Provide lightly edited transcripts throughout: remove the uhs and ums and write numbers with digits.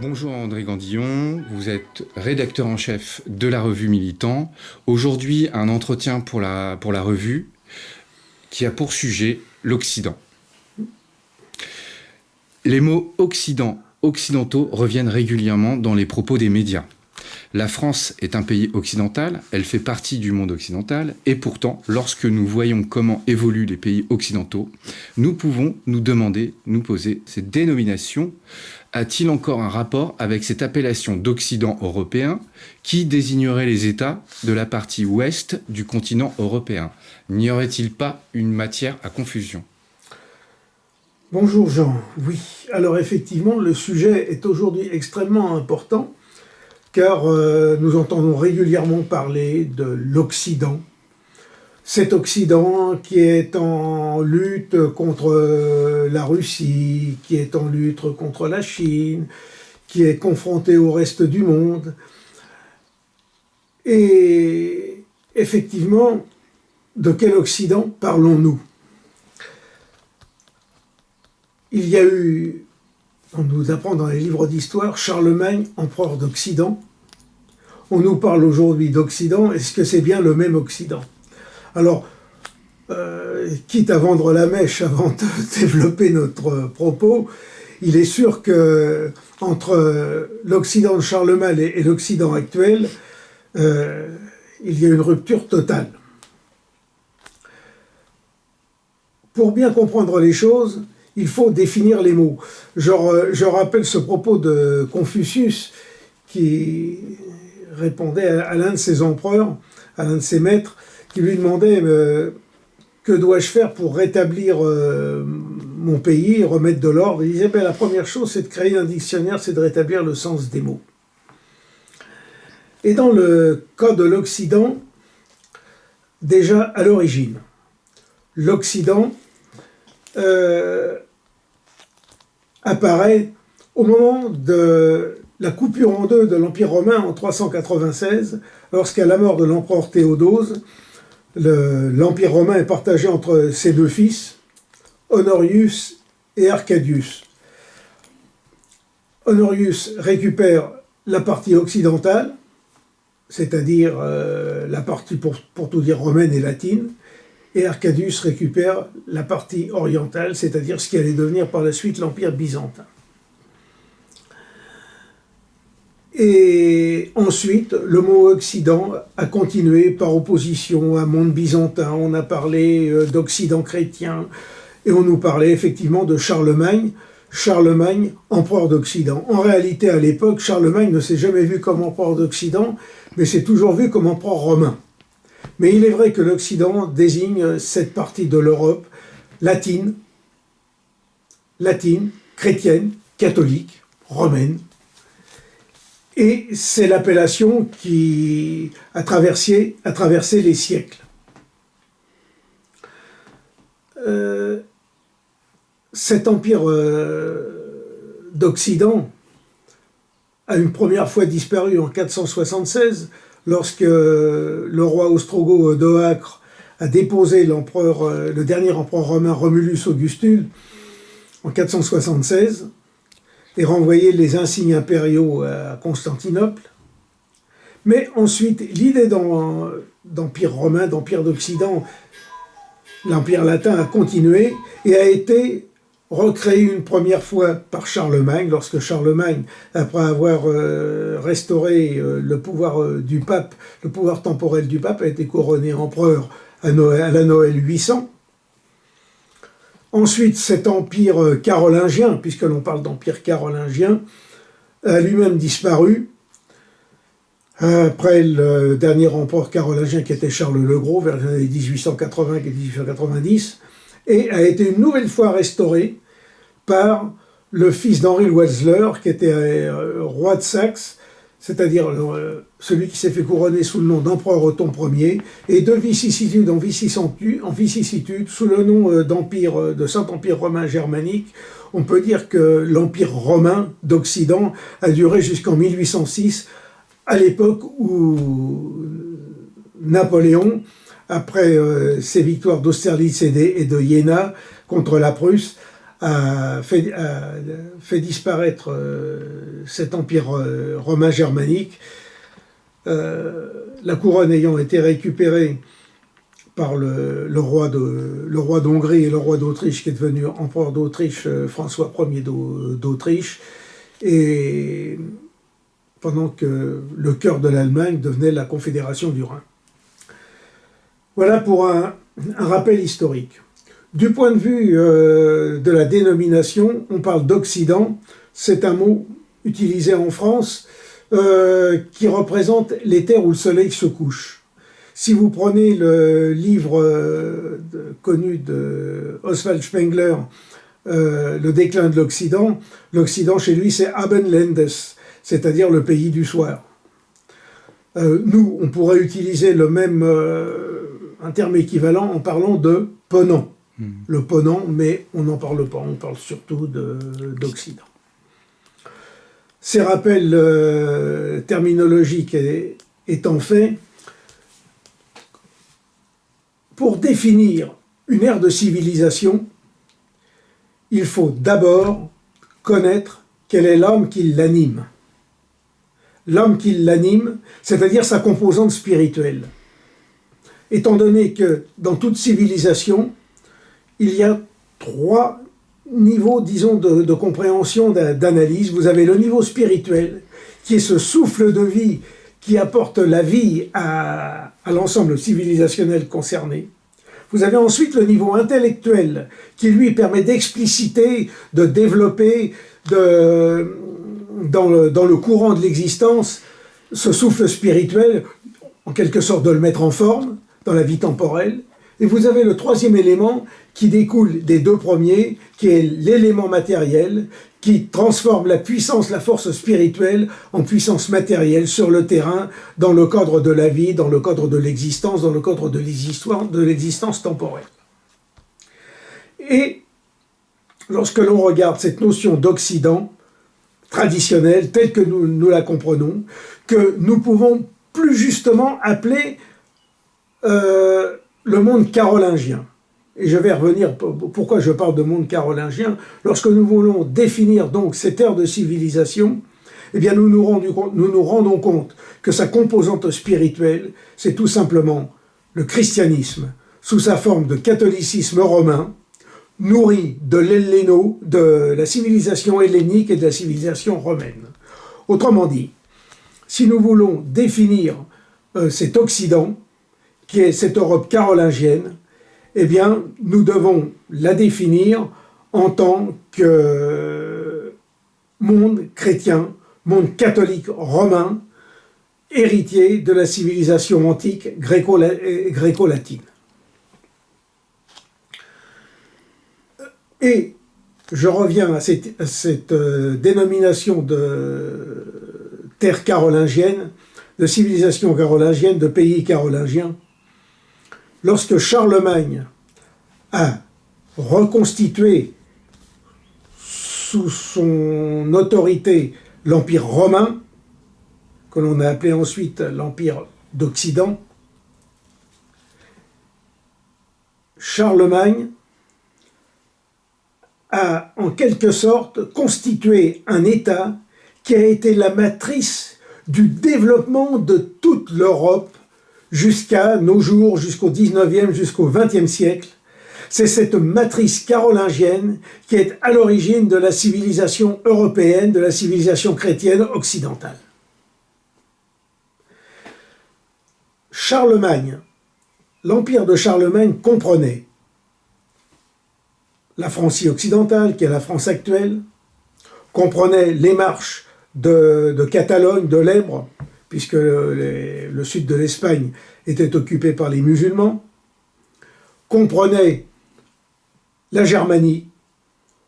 Bonjour André Gandillon, vous êtes rédacteur en chef de la revue Militant. Aujourd'hui, un entretien pour la revue qui a pour sujet l'Occident. Les mots Occident, occidentaux reviennent régulièrement dans les propos des médias. La France est un pays occidental, elle fait partie du monde occidental, et pourtant, lorsque nous voyons comment évoluent les pays occidentaux, nous pouvons nous demander, nous poser, cette dénomination a-t-il encore un rapport avec cette appellation d'Occident européen qui désignerait les États de la partie ouest du continent européen? N'y aurait-il pas une matière à confusion? Bonjour Jean, oui. Alors effectivement, le sujet est aujourd'hui extrêmement important car nous entendons régulièrement parler de l'Occident. Cet Occident qui est en lutte contre la Russie, qui est en lutte contre la Chine, qui est confronté au reste du monde. Et effectivement, de quel Occident parlons-nous? Il y a eu, on nous apprend dans les livres d'histoire, Charlemagne, empereur d'Occident. On nous parle aujourd'hui d'Occident, est-ce que c'est bien le même Occident? Alors, quitte à vendre la mèche avant de développer notre propos, il est sûr que entre l'Occident de Charlemagne et l'Occident actuel, il y a une rupture totale. Pour bien comprendre les choses, il faut définir les mots. Je rappelle ce propos de Confucius qui répondait à l'un de ses empereurs, à l'un de ses maîtres, qui lui demandait que dois-je faire pour rétablir mon pays, remettre de l'ordre. Il disait la première chose, c'est de créer un dictionnaire, c'est de rétablir le sens des mots. Et dans le cas de l'Occident, déjà à l'origine, l'Occident apparaît au moment de la coupure en deux de l'Empire romain en 396, lorsqu'à la mort de l'empereur Théodose, l'Empire romain est partagé entre ses deux fils, Honorius et Arcadius. Honorius récupère la partie occidentale, c'est-à-dire la partie, pour tout dire, romaine et latine, et Arcadius récupère la partie orientale, c'est-à-dire ce qui allait devenir par la suite l'Empire byzantin. Et ensuite, le mot Occident a continué par opposition à monde byzantin. On a parlé d'Occident chrétien, et on nous parlait effectivement de Charlemagne, empereur d'Occident. En réalité, à l'époque, Charlemagne ne s'est jamais vu comme empereur d'Occident, mais s'est toujours vu comme empereur romain. Mais il est vrai que l'Occident désigne cette partie de l'Europe latine, chrétienne, catholique, romaine. Et c'est l'appellation qui a traversé les siècles. Cet empire d'Occident a une première fois disparu en 476, lorsque le roi ostrogoth d'Oacre a déposé le dernier empereur romain Romulus Augustule en 476 et renvoyé les insignes impériaux à Constantinople. Mais ensuite, l'idée d'empire romain, d'empire d'Occident, l'empire latin a continué et a été recréé une première fois par Charlemagne, lorsque Charlemagne, après avoir restauré le pouvoir du pape, le pouvoir temporel du pape, a été couronné empereur à la Noël 800. Ensuite, cet empire carolingien, puisque l'on parle d'empire carolingien, a lui-même disparu après le dernier empereur carolingien qui était Charles le Gros, vers les années 1880 et 1890, et a été une nouvelle fois restauré par le fils d'Henri le Wetzler, qui était roi de Saxe, c'est-à-dire celui qui s'est fait couronner sous le nom d'empereur Othon Ier, et de vicissitude en vicissitude, sous le nom de Saint-Empire romain germanique. On peut dire que l'Empire romain d'Occident a duré jusqu'en 1806, à l'époque où Napoléon, après ses victoires d'Austerlitz et de Iéna contre la Prusse, a fait disparaître cet empire romain germanique, la couronne ayant été récupérée par le roi d'Hongrie et le roi d'Autriche, qui est devenu empereur d'Autriche, François Ier d'Autriche, et pendant que le cœur de l'Allemagne devenait la Confédération du Rhin. Voilà pour un rappel historique. Du point de vue de la dénomination, on parle d'Occident. C'est un mot utilisé en France qui représente les terres où le soleil se couche. Si vous prenez le livre connu de Oswald Spengler, Le déclin de l'Occident, l'Occident chez lui c'est Abendlandes, c'est-à-dire le pays du soir. Nous, on pourrait utiliser le même un terme équivalent en parlant de Ponant. Le Ponant, mais on n'en parle pas, on parle surtout d'Occident. Ces rappels terminologiques étant faits, pour définir une ère de civilisation, il faut d'abord connaître quelle est l'âme qui l'anime. L'âme qui l'anime, c'est-à-dire sa composante spirituelle. Étant donné que dans toute civilisation, il y a 3 niveaux, disons, de compréhension, d'analyse. Vous avez le niveau spirituel, qui est ce souffle de vie qui apporte la vie à l'ensemble civilisationnel concerné. Vous avez ensuite le niveau intellectuel, qui lui permet d'expliciter, de développer dans le courant de l'existence ce souffle spirituel, en quelque sorte de le mettre en forme dans la vie temporelle. Et vous avez le 3e élément qui découle des 2 premiers, qui est l'élément matériel, qui transforme la puissance, la force spirituelle en puissance matérielle sur le terrain, dans le cadre de la vie, dans le cadre de l'existence, dans le cadre de l'existence temporelle. Et lorsque l'on regarde cette notion d'Occident traditionnelle, telle que nous la comprenons, que nous pouvons plus justement appeler le monde carolingien. Et je vais revenir pourquoi je parle de monde carolingien. Lorsque nous voulons définir donc cette ère de civilisation, eh bien nous nous rendons compte que sa composante spirituelle, c'est tout simplement le christianisme, sous sa forme de catholicisme romain, nourri de la civilisation hellénique et de la civilisation romaine. Autrement dit, si nous voulons définir cet Occident, qui est cette Europe carolingienne, eh bien, nous devons la définir en tant que monde chrétien, monde catholique romain, héritier de la civilisation antique gréco-latine. Et je reviens à cette dénomination de terre carolingienne, de civilisation carolingienne, de pays carolingien. Lorsque Charlemagne a reconstitué sous son autorité l'Empire romain, que l'on a appelé ensuite l'Empire d'Occident, Charlemagne a en quelque sorte constitué un État qui a été la matrice du développement de toute l'Europe jusqu'à nos jours, jusqu'au 19e, jusqu'au 20e siècle. C'est cette matrice carolingienne qui est à l'origine de la civilisation européenne, de la civilisation chrétienne occidentale. Charlemagne, l'empire de Charlemagne comprenait la Francie occidentale, qui est la France actuelle, comprenait les marches de Catalogne, de l'Ebre, puisque le sud de l'Espagne était occupé par les musulmans, comprenait la Germanie,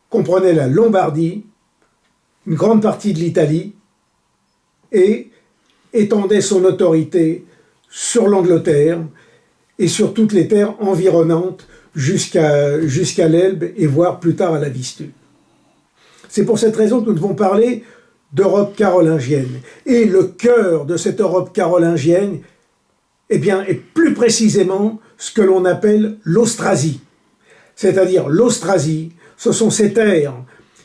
comprenait la Lombardie, une grande partie de l'Italie, et étendait son autorité sur l'Angleterre et sur toutes les terres environnantes jusqu'à l'Elbe et voire plus tard à la Vistule. C'est pour cette raison que nous devons parler d'Europe carolingienne. Et le cœur de cette Europe carolingienne, eh bien, est plus précisément ce que l'on appelle l'Austrasie. C'est-à-dire l'Austrasie, ce sont ces terres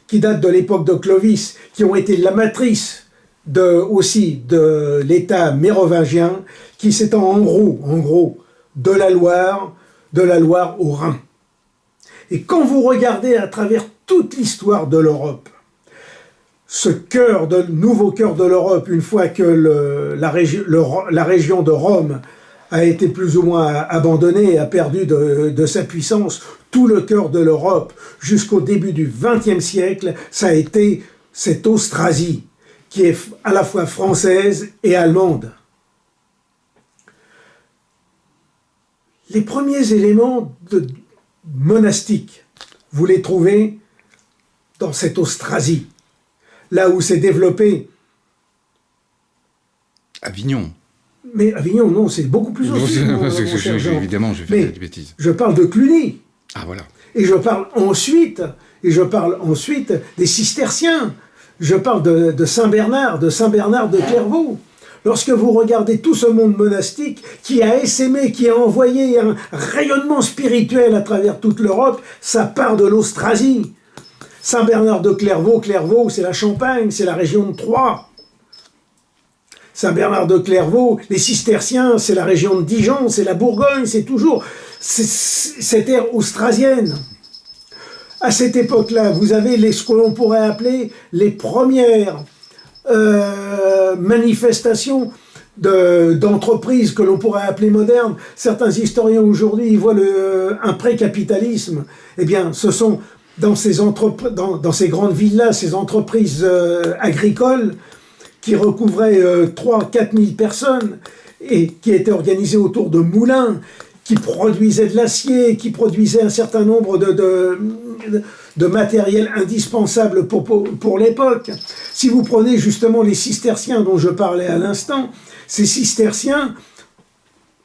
qui datent de l'époque de Clovis, qui ont été la matrice aussi de l'État mérovingien, qui s'étend en gros, de la Loire au Rhin. Et quand vous regardez à travers toute l'histoire de l'Europe, ce nouveau cœur de l'Europe, une fois que la région de Rome a été plus ou moins abandonnée, a perdu de sa puissance, tout le cœur de l'Europe, jusqu'au début du XXe siècle, ça a été cette Austrasie, qui est à la fois française et allemande. Les premiers éléments monastiques, vous les trouvez dans cette Austrasie, là où s'est développé Avignon. Mais Avignon, non, c'est beaucoup plus au sud. Évidemment, je vais faire des bêtises. Je parle de Cluny. Ah, voilà. Et je parle ensuite des cisterciens. Je parle de Saint-Bernard, de Clairvaux. Lorsque vous regardez tout ce monde monastique qui a essaimé, qui a envoyé un rayonnement spirituel à travers toute l'Europe, ça part de l'Austrasie. Saint-Bernard de Clairvaux, c'est la Champagne, c'est la région de Troyes. Saint-Bernard de Clairvaux, les cisterciens, c'est la région de Dijon, c'est la Bourgogne, c'est toujours cette ère austrasienne. À cette époque-là, vous avez ce que l'on pourrait appeler les premières manifestations d'entreprises que l'on pourrait appeler modernes. Certains historiens aujourd'hui voient un pré-capitalisme. Eh bien, ce sont dans ces grandes villes-là, ces entreprises agricoles qui recouvraient 3-4 000 personnes et qui étaient organisées autour de moulins, qui produisaient de l'acier, qui produisaient un certain nombre de matériel indispensable pour l'époque. Si vous prenez justement les cisterciens dont je parlais à l'instant, ces cisterciens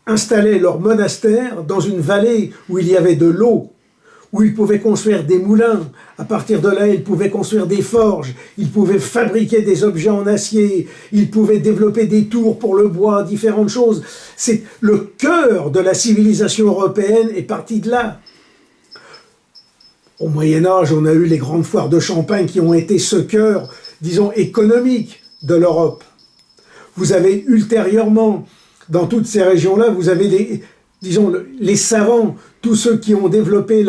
installaient leur monastère dans une vallée où il y avait de l'eau, où ils pouvaient construire des moulins. À partir de là, ils pouvaient construire des forges, ils pouvaient fabriquer des objets en acier, ils pouvaient développer des tours pour le bois, différentes choses. C'est le cœur de la civilisation européenne est parti de là. Au Moyen-Âge, on a eu les grandes foires de Champagne qui ont été ce cœur, disons, économique de l'Europe. Vous avez ultérieurement, dans toutes ces régions-là, vous avez les savants, tous ceux qui ont développé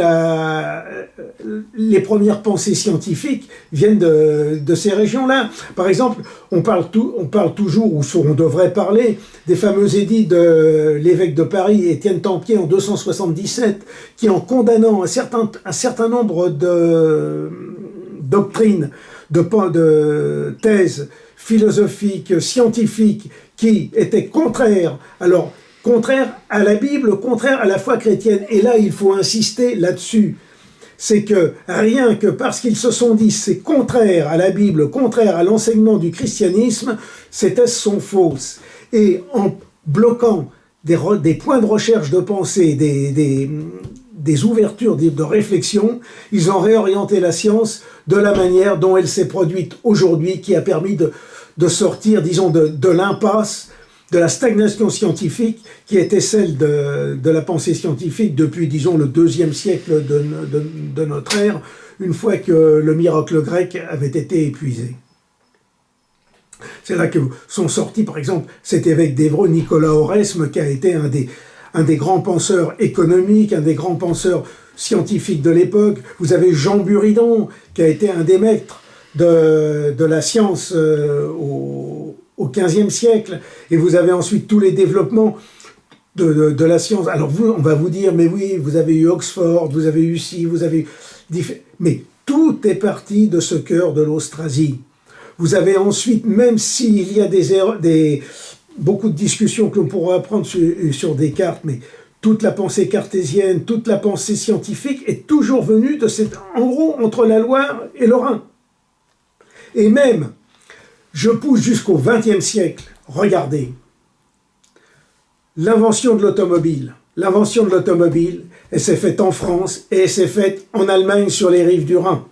les premières pensées scientifiques viennent de ces régions-là. Par exemple, on parle toujours, ou on devrait parler, des fameux édits de l'évêque de Paris, Étienne Tempier, en 277, qui, en condamnant un certain nombre de doctrines, de thèses philosophiques, scientifiques, qui étaient contraires à la Bible, contraire à la foi chrétienne. Et là, il faut insister là-dessus. C'est que rien que parce qu'ils se sont dit c'est contraire à la Bible, contraire à l'enseignement du christianisme, ces thèses sont fausses. Et en bloquant des points de recherche de pensée, des ouvertures de réflexion, ils ont réorienté la science de la manière dont elle s'est produite aujourd'hui, qui a permis de sortir, disons, de l'impasse, de la stagnation scientifique qui était celle de la pensée scientifique depuis, disons, le IIe siècle de notre ère, une fois que le miracle grec avait été épuisé. C'est là que sont sortis, par exemple, cet évêque d'Évreux, Nicolas Oresme, qui a été un des grands penseurs économiques, un des grands penseurs scientifiques de l'époque. Vous avez Jean Buridon, qui a été un des maîtres de la science au XVe siècle, et vous avez ensuite tous les développements de la science. Alors on va vous dire, mais oui, vous avez eu Oxford, vous avez eu ci, vous avez eu... Mais tout est parti de ce cœur de l'Austrasie. Vous avez ensuite, même s'il y a beaucoup de discussions que l'on pourra apprendre sur Descartes, mais toute la pensée cartésienne, toute la pensée scientifique est toujours venue en gros, entre la Loire et le Rhin. Et même, je pousse jusqu'au XXe siècle, regardez, l'invention de l'automobile. L'invention de l'automobile, elle s'est faite en France et elle s'est faite en Allemagne sur les rives du Rhin.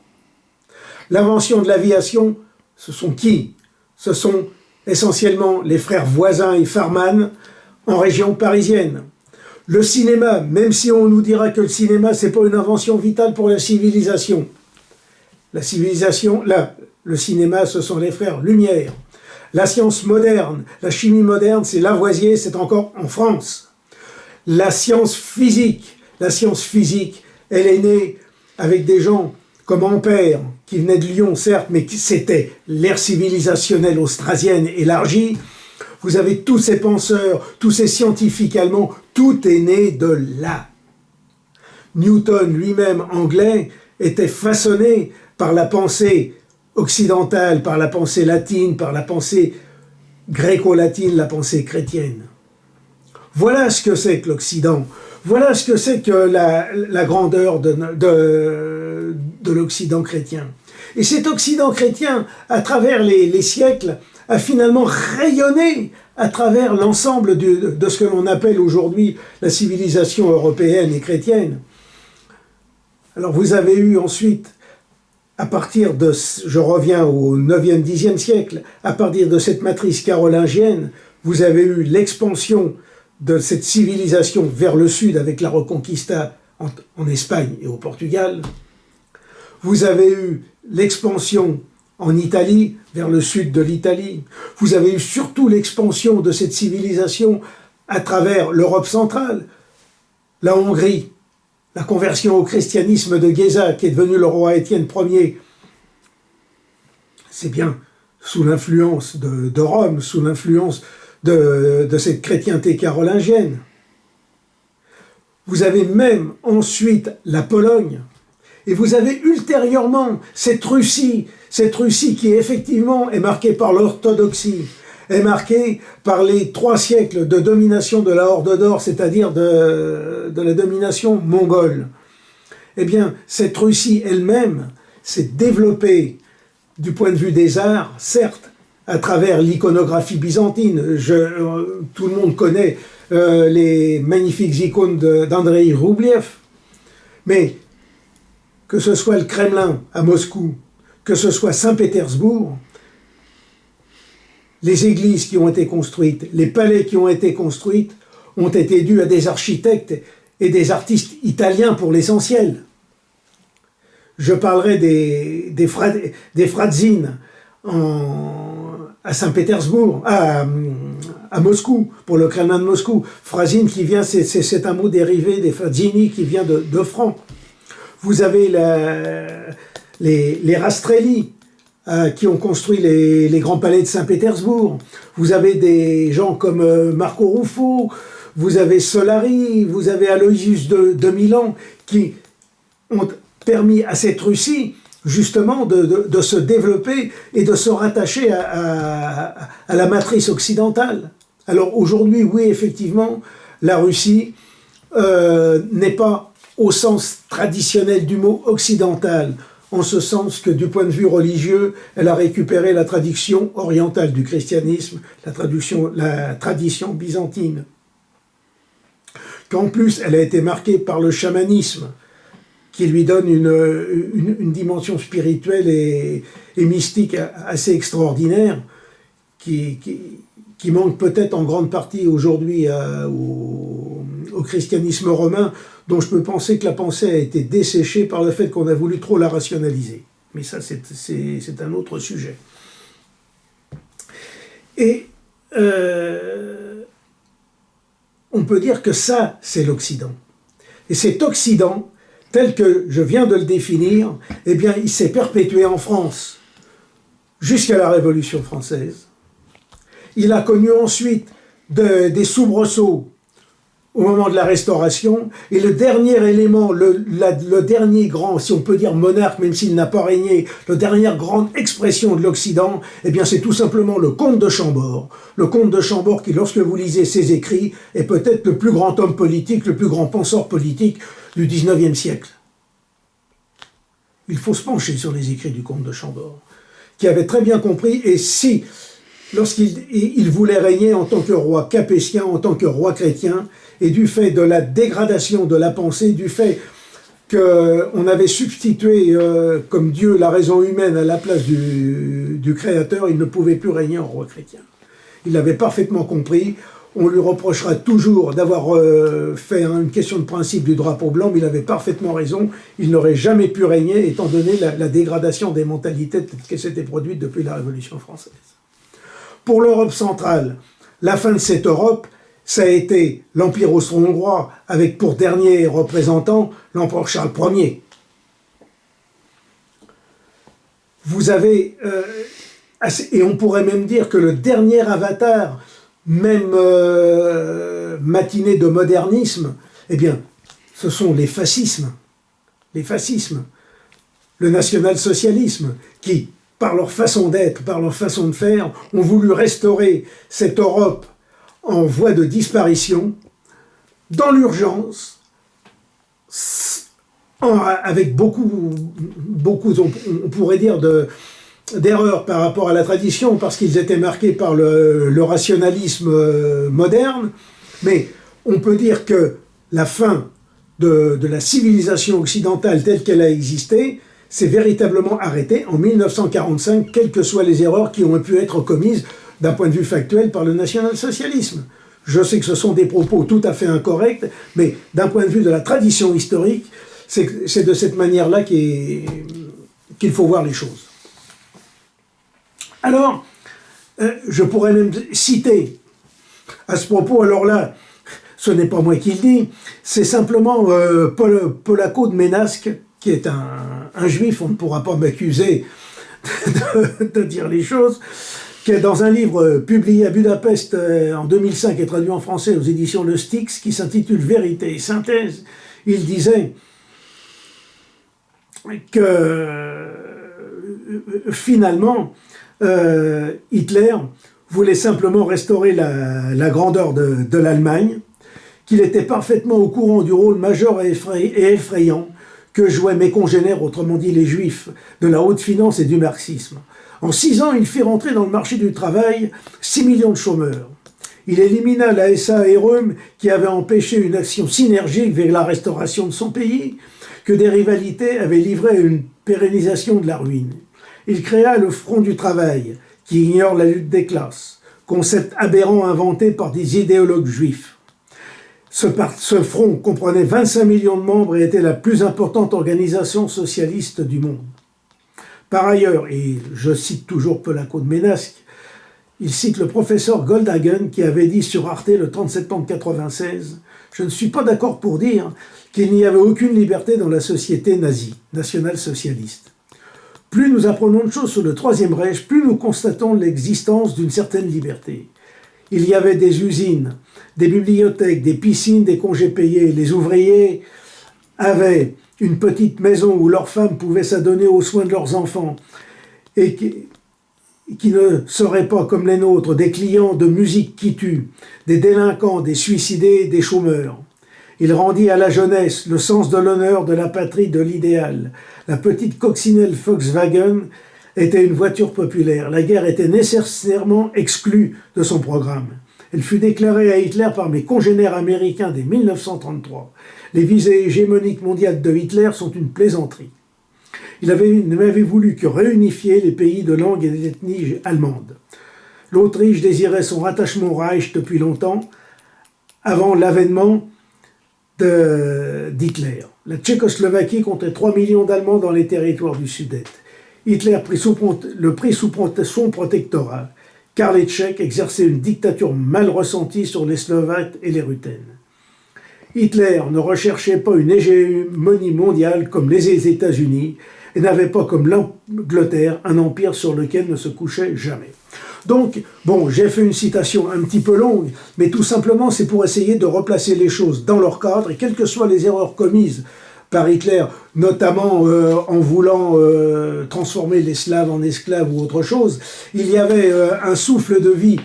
L'invention de l'aviation, ce sont qui? Ce sont essentiellement les frères Voisin et Farman en région parisienne. Le cinéma, même si on nous dira que le cinéma, c'est pas une invention vitale pour la civilisation. La civilisation, là, le cinéma, ce sont les frères Lumière. La science moderne, la chimie moderne, c'est Lavoisier, c'est encore en France. La science physique, elle est née avec des gens comme Ampère, qui venait de Lyon, certes, mais c'était l'ère civilisationnelle austrasienne élargie. Vous avez tous ces penseurs, tous ces scientifiques allemands, tout est né de là. Newton lui-même, anglais, était façonné par la pensée occidentale, par la pensée latine, par la pensée gréco-latine, la pensée chrétienne. Voilà ce que c'est que l'Occident. Voilà ce que c'est que la grandeur de l'Occident chrétien. Et cet Occident chrétien, à travers les siècles, a finalement rayonné à travers l'ensemble de ce que l'on appelle aujourd'hui la civilisation européenne et chrétienne. Alors vous avez eu ensuite, à partir de, je reviens au 9e, 10e siècle, à partir de cette matrice carolingienne, vous avez eu l'expansion de cette civilisation vers le sud avec la Reconquista en Espagne et au Portugal. Vous avez eu l'expansion en Italie, vers le sud de l'Italie. Vous avez eu surtout l'expansion de cette civilisation à travers l'Europe centrale, la Hongrie, la conversion au christianisme de Géza, qui est devenu le roi Étienne Ier. C'est bien sous l'influence de Rome, sous l'influence de cette chrétienté carolingienne. Vous avez même ensuite la Pologne, et vous avez ultérieurement cette Russie qui effectivement est marquée par l'orthodoxie, est marquée par les 3 siècles de domination de la Horde d'Or, c'est-à-dire de la domination mongole. Eh bien, cette Russie elle-même s'est développée du point de vue des arts, certes, à travers l'iconographie byzantine. Tout le monde connaît les magnifiques icônes d'Andrei Roubliev, mais que ce soit le Kremlin à Moscou, que ce soit Saint-Pétersbourg, les églises qui ont été construites, les palais qui ont été construits, ont été dus à des architectes et des artistes italiens pour l'essentiel. Je parlerai des Fradzin à Saint-Pétersbourg, à Moscou, pour le Kremlin de Moscou. Fradzin qui vient, c'est un mot dérivé des Fradzini qui vient de franc. Vous avez les Rastrelli qui ont construit les grands palais de Saint-Pétersbourg. Vous avez des gens comme Marco Ruffo, vous avez Solari, vous avez Aloysius de Milan qui ont permis à cette Russie justement de se développer et de se rattacher à la matrice occidentale. Alors aujourd'hui, oui, effectivement, la Russie n'est pas au sens traditionnel du mot occidental, en ce sens que du point de vue religieux, elle a récupéré la tradition orientale du christianisme, la tradition byzantine. Qu'en plus, elle a été marquée par le chamanisme, qui lui donne une dimension spirituelle et mystique assez extraordinaire, qui manque peut-être en grande partie aujourd'hui au christianisme romain, dont je peux penser que la pensée a été desséchée par le fait qu'on a voulu trop la rationaliser. Mais ça, c'est un autre sujet. Et on peut dire que ça, c'est l'Occident. Et cet Occident, tel que je viens de le définir, eh bien, il s'est perpétué en France jusqu'à la Révolution française. Il a connu ensuite des soubresauts au moment de la Restauration, et le dernier élément, le dernier grand, si on peut dire monarque, même s'il n'a pas régné, la dernière grande expression de l'Occident, eh bien c'est tout simplement le comte de Chambord. Le comte de Chambord qui, lorsque vous lisez ses écrits, est peut-être le plus grand homme politique, le plus grand penseur politique du XIXe siècle. Il faut se pencher sur les écrits du comte de Chambord, qui avait très bien compris, et si, lorsqu'il voulait régner en tant que roi capétien, en tant que roi chrétien, et du fait de la dégradation de la pensée, du fait qu'on avait substitué comme Dieu la raison humaine à la place du Créateur, il ne pouvait plus régner en roi chrétien. Il l'avait parfaitement compris. on lui reprochera toujours d'avoir fait une question de principe du drapeau blanc, mais il avait parfaitement raison, il n'aurait jamais pu régner étant donné la dégradation des mentalités qui s'était produite depuis la Révolution française. Pour l'Europe centrale, la fin de cette Europe, ça a été l'Empire austro-hongrois, avec pour dernier représentant l'empereur Charles Ier. Vous avez, et on pourrait même dire que le dernier avatar, même matinée de modernisme, eh bien, ce sont les fascismes, le national-socialisme, qui, par leur façon d'être, par leur façon de faire, ont voulu restaurer cette Europe en voie de disparition, dans l'urgence, avec beaucoup, on pourrait dire, d'erreurs par rapport à la tradition, parce qu'ils étaient marqués par le rationalisme moderne, mais on peut dire que la fin de la civilisation occidentale telle qu'elle a existé s'est véritablement arrêtée en 1945, quelles que soient les erreurs qui ont pu être commises d'un point de vue factuel par le national-socialisme. Je sais que ce sont des propos tout à fait incorrects, mais d'un point de vue de la tradition historique, c'est de cette manière-là qu'il faut voir les choses. Alors, je pourrais même citer à ce propos, alors là, ce n'est pas moi qui le dis, c'est simplement Polako de Ménasque, qui est un juif, on ne pourra pas m'accuser de dire les choses, qui est dans un livre publié à Budapest en 2005 et traduit en français aux éditions Le Styx, qui s'intitule Vérité et synthèse. Il disait que finalement, Hitler voulait simplement restaurer la grandeur de l'Allemagne, qu'il était parfaitement au courant du rôle majeur et effrayant que jouaient mes congénères, autrement dit les juifs, de la haute finance et du marxisme. En 6 ans, il fit rentrer dans le marché du travail 6 millions de chômeurs. Il élimina la SA-REM qui avait empêché une action synergique vers la restauration de son pays, que des rivalités avaient livré à une pérennisation de la ruine. Il créa le Front du travail, qui ignore la lutte des classes, concept aberrant inventé par des idéologues juifs. Ce front comprenait 25 millions de membres et était la plus importante organisation socialiste du monde. Par ailleurs, et je cite toujours Polako de Ménasque, il cite le professeur Goldhagen qui avait dit sur Arte le 30 septembre 1996 « Je ne suis pas d'accord pour dire qu'il n'y avait aucune liberté dans la société nazie, nationale-socialiste. Plus nous apprenons de choses sur le Troisième Reich, plus nous constatons l'existence d'une certaine liberté. Il y avait des usines, des bibliothèques, des piscines, des congés payés. Les ouvriers avaient une petite maison où leurs femmes pouvaient s'adonner aux soins de leurs enfants et qui ne seraient pas, comme les nôtres, des clients de musique qui tuent, des délinquants, des suicidés, des chômeurs. Il rendit à la jeunesse le sens de l'honneur, de la patrie, de l'idéal. La petite coccinelle Volkswagen était une voiture populaire. La guerre était nécessairement exclue de son programme. Elle fut déclarée à Hitler par mes congénères américains dès 1933. Les visées hégémoniques mondiales de Hitler sont une plaisanterie. Il n'avait voulu que réunifier les pays de langue et d'ethnie allemande. L'Autriche désirait son rattachement au Reich depuis longtemps, avant l'avènement d'Hitler. La Tchécoslovaquie comptait 3 millions d'Allemands dans les territoires du Sudète. Hitler le prit sous son protectorat, car les Tchèques exerçaient une dictature mal ressentie sur les Slovaques et les Ruthènes. Hitler ne recherchait pas une hégémonie mondiale comme les États-Unis et n'avait pas comme l'Angleterre un empire sur lequel ne se couchait jamais. Donc, bon, j'ai fait une citation un petit peu longue, mais tout simplement c'est pour essayer de replacer les choses dans leur cadre et quelles que soient les erreurs commises par Hitler, notamment en voulant transformer les Slaves en esclaves ou autre chose, il y avait un souffle de vie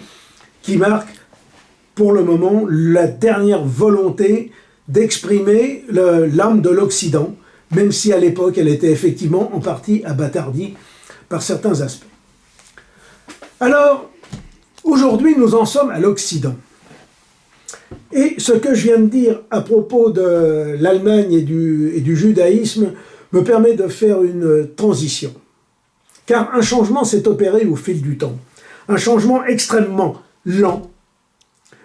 qui marque, pour le moment, la dernière volonté d'exprimer l'âme de l'Occident, même si à l'époque elle était effectivement en partie abâtardie par certains aspects. Alors, aujourd'hui nous en sommes à l'Occident. Et ce que je viens de dire à propos de l'Allemagne et du judaïsme me permet de faire une transition. Car un changement s'est opéré au fil du temps. Un changement extrêmement lent,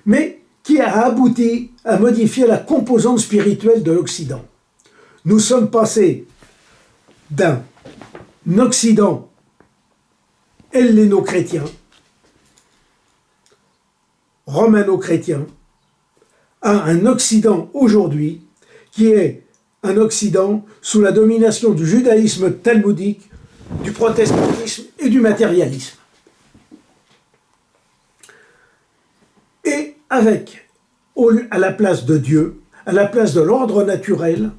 mais qui a abouti à modifier la composante spirituelle de l'Occident. Nous sommes passés d'un Occident helléno-chrétien, romano-chrétien, à un Occident aujourd'hui qui est un Occident sous la domination du judaïsme talmudique, du protestantisme et du matérialisme. Et avec, à la place de Dieu, à la place de l'ordre naturel,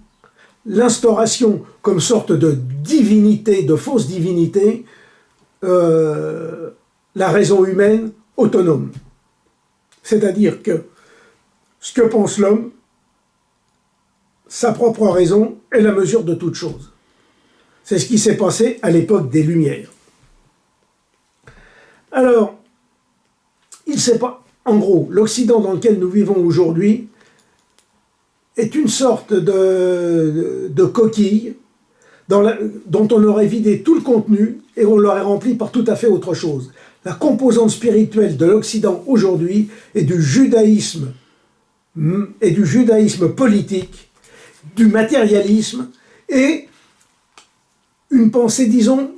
l'instauration comme sorte de divinité, de fausse divinité, la raison humaine autonome. C'est-à-dire que ce que pense l'homme, sa propre raison est la mesure de toute chose. C'est ce qui s'est passé à l'époque des Lumières. Alors, il ne sait pas. En gros, l'Occident dans lequel nous vivons aujourd'hui est une sorte de coquille dont on aurait vidé tout le contenu et on l'aurait rempli par tout à fait autre chose. La composante spirituelle de l'Occident aujourd'hui est du judaïsme politique, du matérialisme et une pensée, disons,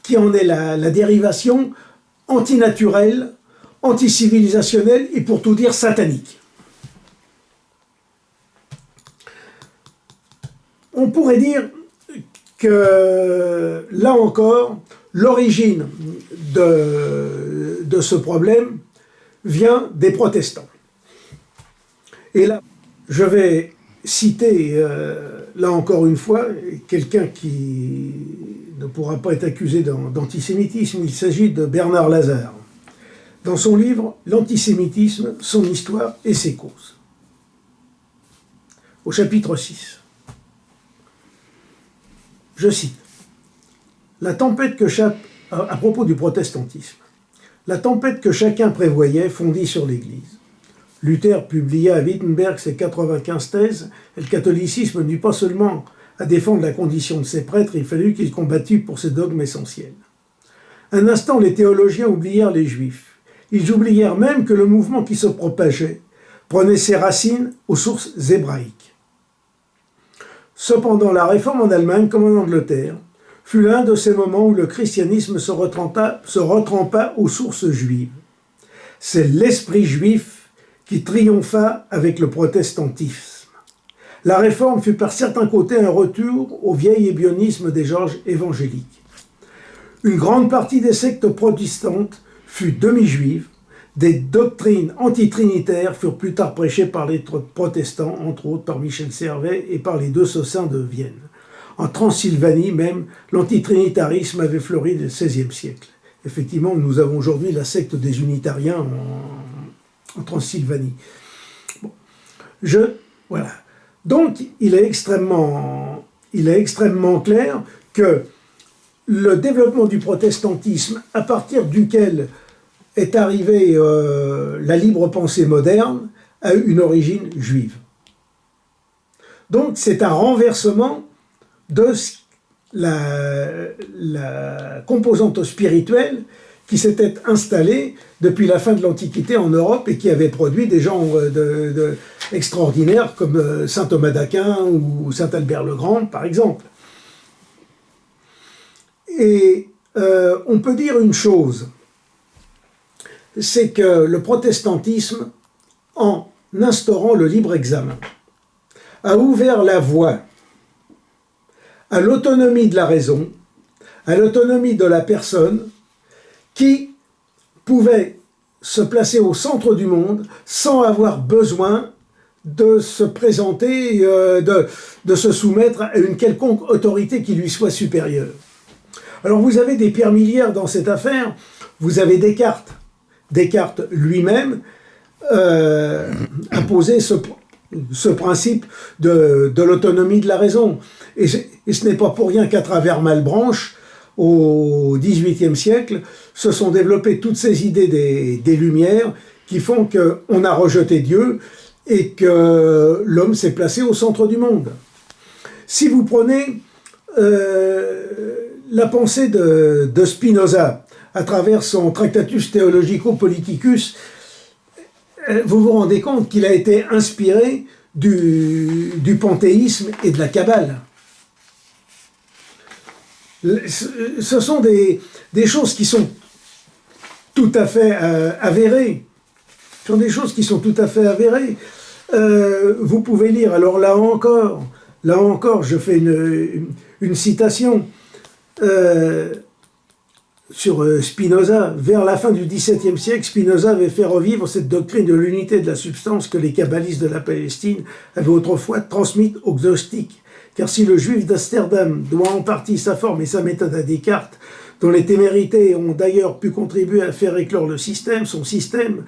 qui en est la dérivation antinaturelle, anticivilisationnelle et pour tout dire satanique. On pourrait dire que, là encore, l'origine de ce problème vient des protestants. Et là, je vais citer, là encore une fois, quelqu'un qui ne pourra pas être accusé d'antisémitisme. Il s'agit de Bernard Lazare. Dans son livre « L'antisémitisme, son histoire et ses causes », au chapitre 6. Je cite, la tempête à propos du protestantisme, la tempête que chacun prévoyait fondit sur l'Église. Luther publia à Wittenberg ses 95 thèses, et le catholicisme n'eut pas seulement à défendre la condition de ses prêtres, il fallut qu'il combattût pour ses dogmes essentiels. Un instant, les théologiens oublièrent les Juifs. Ils oublièrent même que le mouvement qui se propageait prenait ses racines aux sources hébraïques. Cependant, la réforme en Allemagne, comme en Angleterre, fut l'un de ces moments où le christianisme se retrempa aux sources juives. C'est l'esprit juif qui triompha avec le protestantisme. La réforme fut par certains côtés un retour au vieil ébionisme des Georges évangéliques. Une grande partie des sectes protestantes fut demi-juive. Des doctrines antitrinitaires furent plus tard prêchées par les protestants, entre autres par Michel Servet et par les deux Socins de Vienne. En Transylvanie même, l'antitrinitarisme avait fleuri dès le XVIe siècle. Effectivement, nous avons aujourd'hui la secte des unitariens en Transylvanie. Bon. Voilà. Donc, il est extrêmement clair que le développement du protestantisme, à partir duquel est arrivée la libre pensée moderne, a eu une origine juive. Donc, c'est un renversement de la composante spirituelle qui s'était installée depuis la fin de l'Antiquité en Europe et qui avait produit des gens extraordinaires comme saint Thomas d'Aquin ou saint Albert le Grand, par exemple. Et on peut dire une chose, c'est que le protestantisme, en instaurant le libre examen, a ouvert la voie à l'autonomie de la raison, à l'autonomie de la personne, qui pouvait se placer au centre du monde sans avoir besoin de se présenter, de se soumettre à une quelconque autorité qui lui soit supérieure. Alors vous avez des pierres miliaires dans cette affaire, vous avez Descartes. Descartes lui-même a posé ce principe de l'autonomie de la raison. Et ce n'est pas pour rien qu'à travers Malebranche, au XVIIIe siècle, se sont développées toutes ces idées des Lumières qui font qu'on a rejeté Dieu et que l'homme s'est placé au centre du monde. Si vous prenez la pensée de Spinoza à travers son Tractatus Theologico Politicus, vous vous rendez compte qu'il a été inspiré du panthéisme et de la Kabbale. Ce sont des choses qui sont tout à fait avérées. Ce sont des choses qui sont tout à fait avérées. Vous pouvez lire, alors là encore, je fais une citation sur Spinoza. Vers la fin du XVIIe siècle, Spinoza avait fait revivre cette doctrine de l'unité de la substance que les kabbalistes de la Palestine avaient autrefois transmise aux gnostiques. Car si le juif d'Amsterdam doit en partie sa forme et sa méthode à Descartes, dont les témérités ont d'ailleurs pu contribuer à faire éclore son système,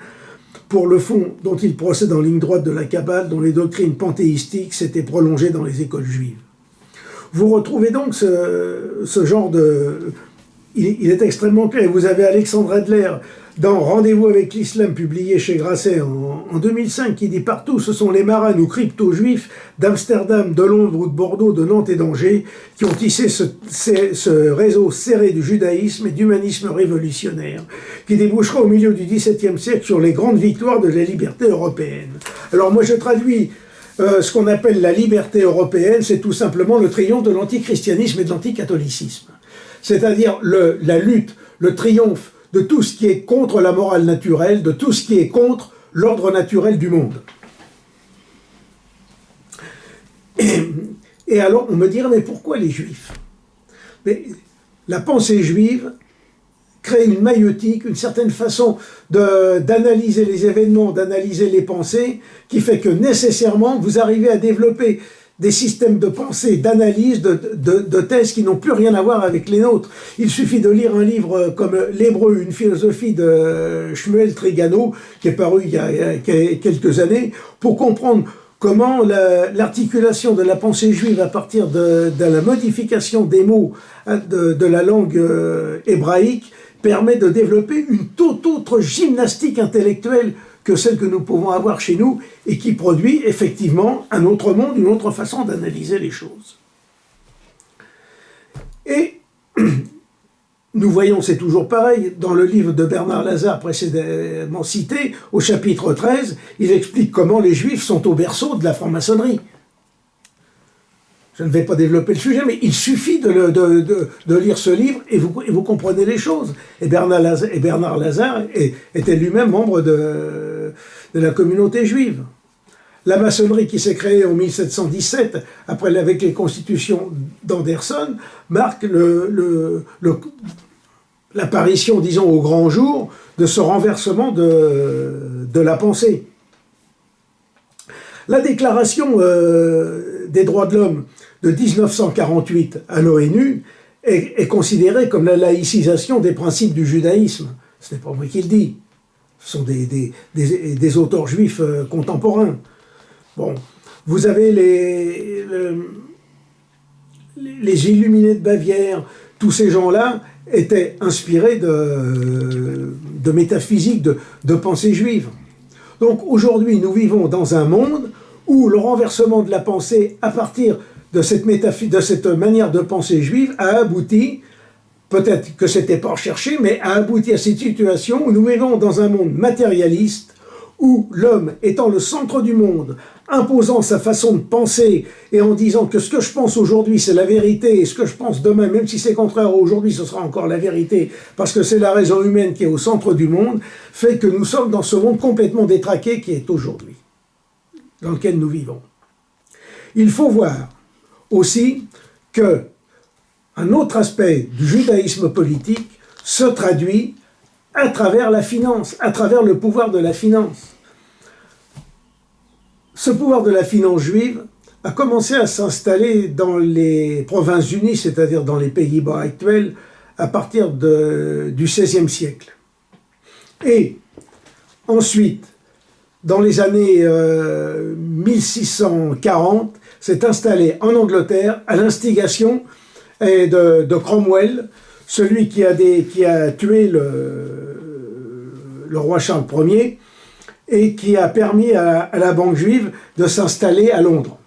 pour le fond dont il procède en ligne droite de la Kabbale, dont les doctrines panthéistiques s'étaient prolongées dans les écoles juives. Vous retrouvez donc ce genre de... Il est extrêmement clair. Vous avez Alexandre Adler dans Rendez-vous avec l'islam, publié chez Grasset en 2005, qui dit « Partout, ce sont les marins ou crypto-juifs d'Amsterdam, de Londres ou de Bordeaux, de Nantes et d'Angers qui ont tissé ce réseau serré du judaïsme et d'humanisme révolutionnaire, qui débouchera au milieu du XVIIe siècle sur les grandes victoires de la liberté européenne. » Alors moi je traduis ce qu'on appelle la liberté européenne, c'est tout simplement le triomphe de l'antichristianisme et de l'anticatholicisme. C'est-à-dire la lutte, le triomphe de tout ce qui est contre la morale naturelle, de tout ce qui est contre l'ordre naturel du monde. Et alors, on me dirait, mais pourquoi les Juifs? Mais la pensée juive crée une maïeutique, une certaine façon d'analyser les événements, d'analyser les pensées, qui fait que nécessairement, vous arrivez à développer des systèmes de pensée, d'analyse, de thèses qui n'ont plus rien à voir avec les nôtres. Il suffit de lire un livre comme L'Hébreu, une philosophie de Shmuel Trigano, qui est paru il y a quelques années, pour comprendre comment l'articulation de la pensée juive à partir de la modification des mots de la langue hébraïque permet de développer une toute autre gymnastique intellectuelle que celle que nous pouvons avoir chez nous et qui produit effectivement un autre monde, une autre façon d'analyser les choses. Et nous voyons, c'est toujours pareil, dans le livre de Bernard Lazare précédemment cité, au chapitre 13, il explique comment les Juifs sont au berceau de la franc-maçonnerie. Je ne vais pas développer le sujet, mais il suffit de lire ce livre et vous comprenez les choses. Et Bernard Lazare était lui-même membre de la communauté juive. La maçonnerie qui s'est créée en 1717, avec les constitutions d'Anderson, marque l'apparition, disons, au grand jour de ce renversement de la pensée. La déclaration des droits de l'homme de 1948 à l'ONU est considérée comme la laïcisation des principes du judaïsme. Ce n'est pas moi qui le dis. Ce sont des auteurs juifs contemporains. Bon, vous avez les Illuminés de Bavière, tous ces gens-là étaient inspirés de métaphysique, de pensée juive. Donc aujourd'hui, nous vivons dans un monde où le renversement de la pensée à partir de cette manière de penser juive a abouti, peut-être que c'était pas recherché, mais a abouti à cette situation où nous vivons dans un monde matérialiste, où l'homme étant le centre du monde, imposant sa façon de penser et en disant que ce que je pense aujourd'hui c'est la vérité et ce que je pense demain, même si c'est contraire aujourd'hui, ce sera encore la vérité parce que c'est la raison humaine qui est au centre du monde, fait que nous sommes dans ce monde complètement détraqué qui est aujourd'hui, dans lequel nous vivons. Il faut voir aussi que un autre aspect du judaïsme politique se traduit à travers la finance, à travers le pouvoir de la finance. Ce pouvoir de la finance juive a commencé à s'installer dans les Provinces-Unies, c'est-à-dire dans les Pays-Bas actuels, à partir du XVIe siècle. Et ensuite, dans les années 1640, s'est installé en Angleterre à l'instigation de Cromwell, celui qui a tué le roi Charles Ier et qui a permis à la Banque juive de s'installer à Londres.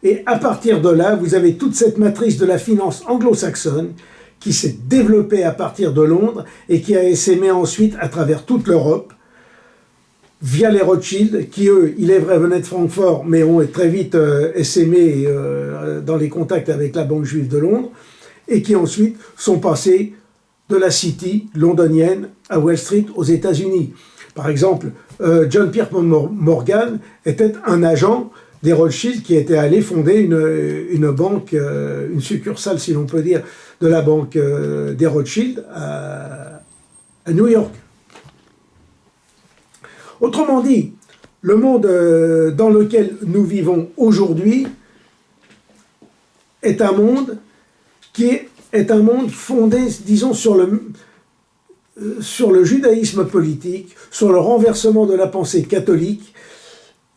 Et à partir de là, vous avez toute cette matrice de la finance anglo-saxonne qui s'est développée à partir de Londres et qui a essaimé ensuite à travers toute l'Europe via les Rothschild, qui eux, il est vrai, venaient de Francfort, mais ont très vite essaimé dans les contacts avec la Banque juive de Londres, et qui ensuite sont passés de la City londonienne à Wall Street aux États-Unis. Par exemple, John Pierpont Morgan était un agent des Rothschild qui était allé fonder une banque, une succursale, si l'on peut dire, de la banque des Rothschild à New York. Autrement dit, le monde dans lequel nous vivons aujourd'hui est un monde qui est un monde fondé, disons, sur le judaïsme politique, sur le renversement de la pensée catholique,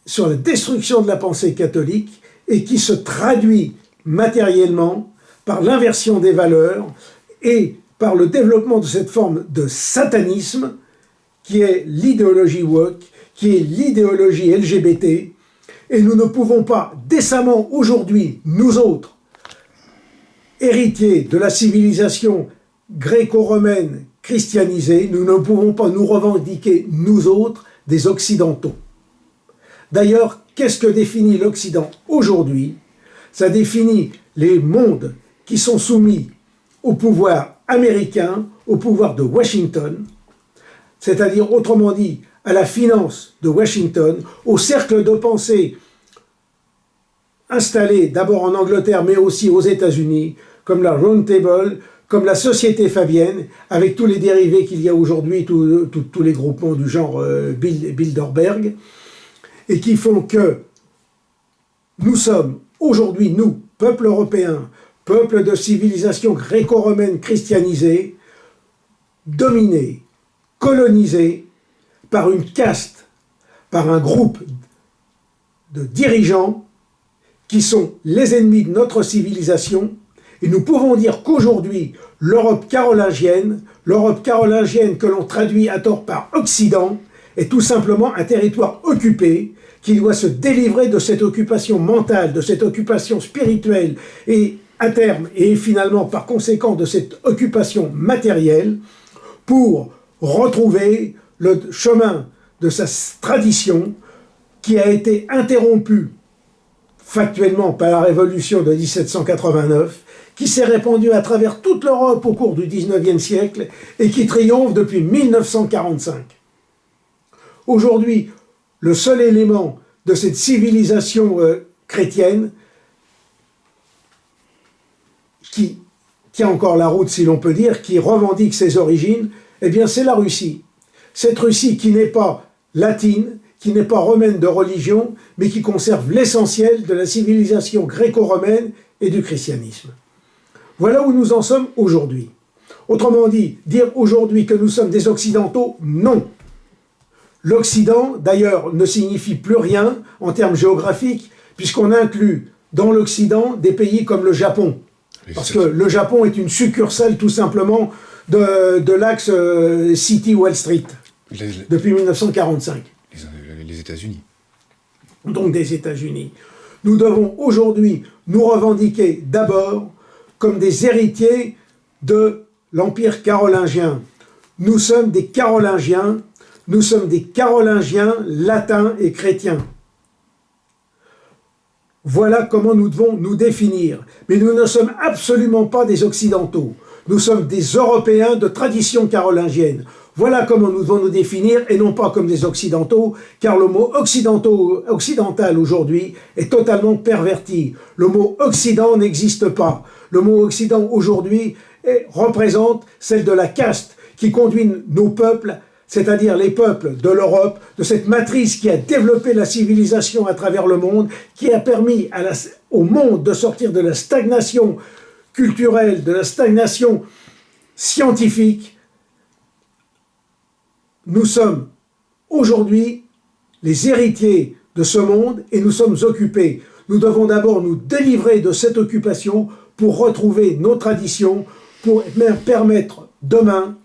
sur la destruction de la pensée catholique, et qui se traduit matériellement par l'inversion des valeurs et par le développement de cette forme de satanisme qui est l'idéologie woke, qui est l'idéologie LGBT, et nous ne pouvons pas décemment aujourd'hui, nous autres, héritiers de la civilisation gréco-romaine christianisée, nous ne pouvons pas nous revendiquer, nous autres, des Occidentaux. D'ailleurs, qu'est-ce que définit l'Occident aujourd'hui? Ça définit les mondes qui sont soumis au pouvoir américain, au pouvoir de Washington, c'est-à-dire, autrement dit, à la finance de Washington, au cercle de pensée installé d'abord en Angleterre, mais aussi aux États-Unis, comme la Round Table, comme la Société Fabienne, avec tous les dérivés qu'il y a aujourd'hui, tous les groupements du genre Bilderberg, et qui font que nous sommes aujourd'hui, nous, peuple européen, peuple de civilisation gréco-romaine christianisée, dominés, colonisés par une caste, par un groupe de dirigeants qui sont les ennemis de notre civilisation. Et nous pouvons dire qu'aujourd'hui, l'Europe carolingienne que l'on traduit à tort par Occident, est tout simplement un territoire occupé qui doit se délivrer de cette occupation mentale, de cette occupation spirituelle et à terme, et finalement par conséquent de cette occupation matérielle, pour retrouver le chemin de sa tradition qui a été interrompu factuellement par la révolution de 1789, qui s'est répandue à travers toute l'Europe au cours du XIXe siècle et qui triomphe depuis 1945. Aujourd'hui, le seul élément de cette civilisation chrétienne qui tient encore la route, si l'on peut dire, qui revendique ses origines, eh bien c'est la Russie. Cette Russie qui n'est pas latine, qui n'est pas romaine de religion, mais qui conserve l'essentiel de la civilisation gréco-romaine et du christianisme. Voilà où nous en sommes aujourd'hui. Autrement dit, dire aujourd'hui que nous sommes des Occidentaux, non. L'Occident, d'ailleurs, ne signifie plus rien en termes géographiques, puisqu'on inclut dans l'Occident des pays comme le Japon. Parce que le Japon est une succursale tout simplement de l'axe City-Wall Street, depuis 1945. Les États-Unis. Donc des États-Unis. Nous devons aujourd'hui nous revendiquer d'abord comme des héritiers de l'Empire carolingien. Nous sommes des Carolingiens latins et chrétiens. Voilà comment nous devons nous définir. Mais nous ne sommes absolument pas des Occidentaux. Nous sommes des Européens de tradition carolingienne. Voilà comment nous devons nous définir, et non pas comme des Occidentaux, car le mot occidental aujourd'hui est totalement perverti. Le mot Occident n'existe pas. Le mot Occident aujourd'hui représente celle de la caste qui conduit nos peuples, c'est-à-dire les peuples de l'Europe, de cette matrice qui a développé la civilisation à travers le monde, qui a permis au monde de sortir de la stagnation culturelle, de la stagnation scientifique. Nous sommes aujourd'hui les héritiers de ce monde et nous sommes occupés. Nous devons d'abord nous délivrer de cette occupation pour retrouver nos traditions, pour permettre demain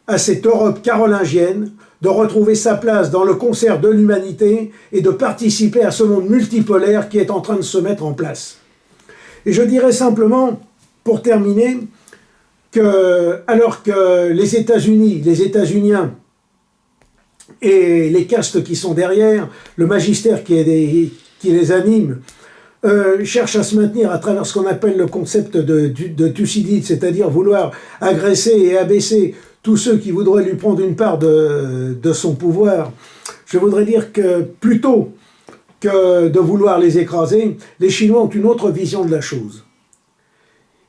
à cette Europe carolingienne de retrouver sa place dans le concert de l'humanité et de participer à ce monde multipolaire qui est en train de se mettre en place. Et je dirais simplement, pour terminer, que alors que les États-Unis, les États-Uniens, et les castes qui sont derrière, le magistère qui les anime, cherche à se maintenir à travers ce qu'on appelle le concept de Thucydide, c'est-à-dire vouloir agresser et abaisser tous ceux qui voudraient lui prendre une part de son pouvoir. Je voudrais dire que plutôt que de vouloir les écraser, les Chinois ont une autre vision de la chose.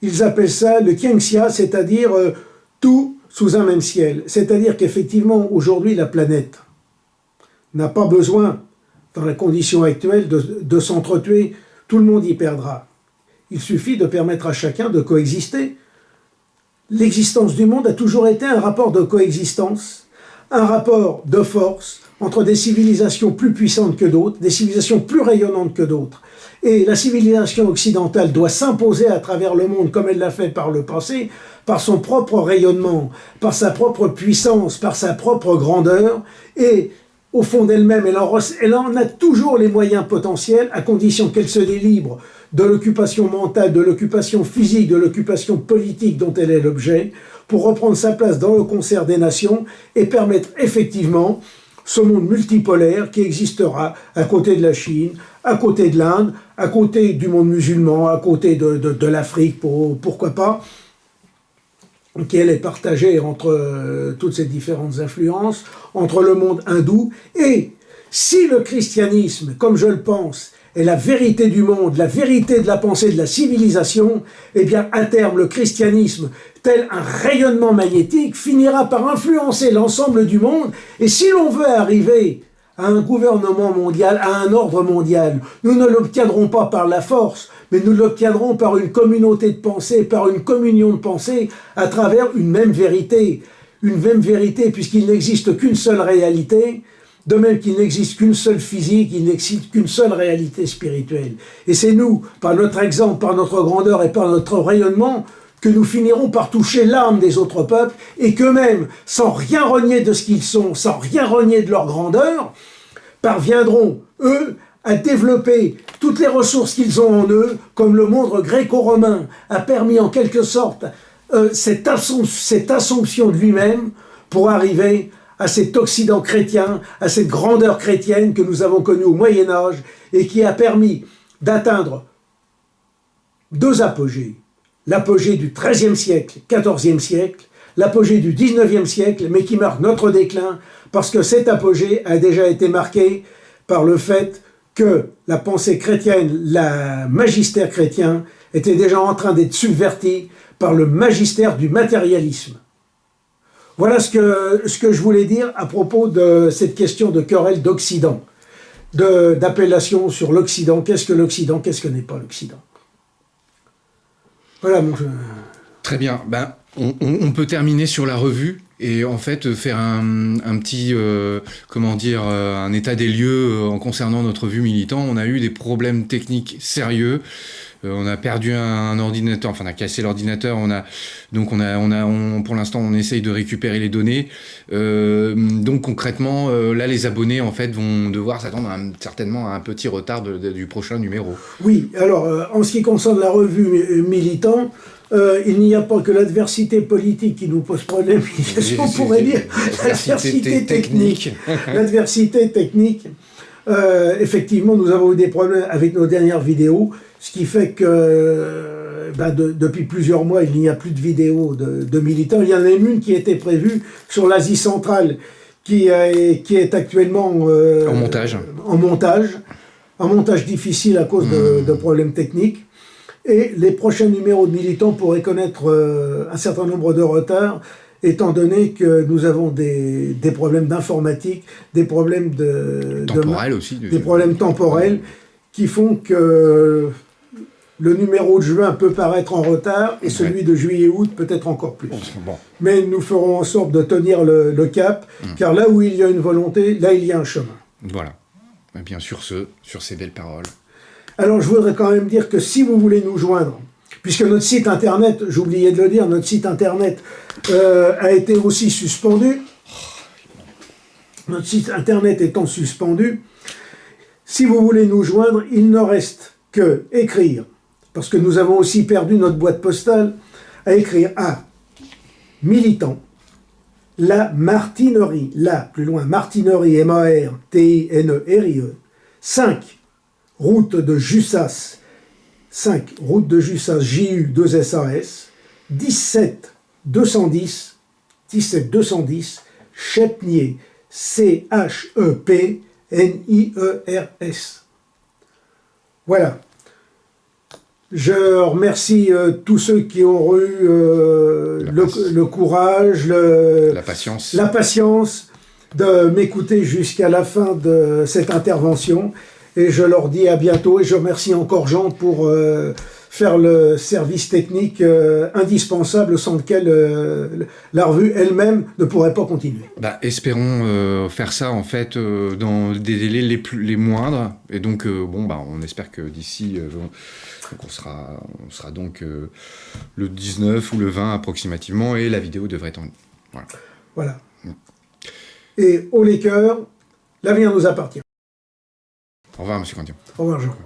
Ils appellent ça le Tianxia, c'est-à-dire tout sous un même ciel. C'est-à-dire qu'effectivement, aujourd'hui, la planète n'a pas besoin, dans la condition actuelle, de s'entretuer. Tout le monde y perdra. Il suffit de permettre à chacun de coexister. L'existence du monde a toujours été un rapport de coexistence, un rapport de force entre des civilisations plus puissantes que d'autres, des civilisations plus rayonnantes que d'autres. Et la civilisation occidentale doit s'imposer à travers le monde comme elle l'a fait par le passé, par son propre rayonnement, par sa propre puissance, par sa propre grandeur. Et au fond d'elle-même, elle en a toujours les moyens potentiels, à condition qu'elle se délivre de l'occupation mentale, de l'occupation physique, de l'occupation politique dont elle est l'objet, pour reprendre sa place dans le concert des nations et permettre effectivement ce monde multipolaire qui existera à côté de la Chine, à côté de l'Inde, à côté du monde musulman, à côté de l'Afrique, pourquoi pas, qui elle est partagée entre toutes ces différentes influences, entre le monde hindou. Et si le christianisme, comme je le pense, est la vérité du monde, la vérité de la pensée de la civilisation, eh bien à terme le christianisme, tel un rayonnement magnétique, finira par influencer l'ensemble du monde. Et si l'on veut arriver à un gouvernement mondial, à un ordre mondial, nous ne l'obtiendrons pas par la force, mais nous l'obtiendrons par une communauté de pensée, par une communion de pensée, à travers une même vérité puisqu'il n'existe qu'une seule réalité, de même qu'il n'existe qu'une seule physique, il n'existe qu'une seule réalité spirituelle. Et c'est nous, par notre exemple, par notre grandeur et par notre rayonnement, que nous finirons par toucher l'âme des autres peuples, et qu'eux-mêmes, sans rien renier de ce qu'ils sont, sans rien renier de leur grandeur, parviendront, eux, à développer toutes les ressources qu'ils ont en eux, comme le monde gréco-romain a permis en quelque sorte cette assomption de lui-même pour arriver à cet Occident chrétien, à cette grandeur chrétienne que nous avons connue au Moyen-Âge et qui a permis d'atteindre deux apogées. L'apogée du XIIIe siècle, XIVe siècle, l'apogée du XIXe siècle, mais qui marque notre déclin, parce que cet apogée a déjà été marqué par le fait que la pensée chrétienne, le magistère chrétien, était déjà en train d'être subverti par le magistère du matérialisme. Voilà ce que je voulais dire à propos de cette question de querelle d'Occident, d'appellation sur l'Occident. Qu'est-ce que l'Occident? Qu'est-ce que n'est pas l'Occident? Voilà. Très bien. Ben, on peut terminer sur la revue et en fait faire un petit, un état des lieux en concernant notre revue Militant. On a eu des problèmes techniques sérieux. On a perdu un ordinateur, enfin on a cassé l'ordinateur, pour l'instant on essaye de récupérer les données. Donc concrètement, là les abonnés en fait vont devoir s'attendre certainement à un petit retard du prochain numéro. Oui, alors en ce qui concerne la revue Militant, il n'y a pas que l'adversité politique qui nous pose problème, on pourrait dire l'adversité technique. L'adversité technique. Effectivement, nous avons eu des problèmes avec nos dernières vidéos, ce qui fait que depuis plusieurs mois, il n'y a plus de vidéos de Militants. Il y en a une qui était prévue sur l'Asie centrale, qui est actuellement en montage difficile à cause de problèmes techniques. Et les prochains numéros de Militants pourraient connaître un certain nombre de retards, étant donné que nous avons des problèmes d'informatique, des problèmes temporels aussi. Des problèmes temporels qui font que le numéro de juin peut paraître en retard et celui de juillet-août peut-être encore plus. Bon. Mais nous ferons en sorte de tenir le cap, car là où il y a une volonté, là il y a un chemin. Voilà. Et bien sûr, sur ces belles paroles. Alors je voudrais quand même dire que si vous voulez nous joindre, puisque notre site internet, j'oubliais de le dire, notre site internet a été aussi suspendu. Notre site internet étant suspendu, si vous voulez nous joindre, il ne reste que écrire, parce que nous avons aussi perdu notre boîte postale, à écrire à Militant, La Martinerie, plus loin, Martinerie, M-A-R-T-I-N-E-R-I-E. 5, route de Jussas, J-U-2-S-A-S. 17 210, Chepniers, C-H-E-P-N-I-E-R-S. Voilà. Je remercie tous ceux qui ont eu le courage, La patience. la patience de m'écouter jusqu'à la fin de cette intervention. Et je leur dis à bientôt. Et je remercie encore Jean pour faire le service technique indispensable sans lequel la revue elle-même ne pourrait pas continuer. Bah, espérons faire ça en fait dans des délais les moindres. Et donc, on espère que d'ici... Donc on sera donc le 19 ou le 20 approximativement, et la vidéo devrait être en ligne. Voilà. Et haut les cœurs, l'avenir nous appartient. Au revoir, monsieur Cantillon. Au revoir, Jean.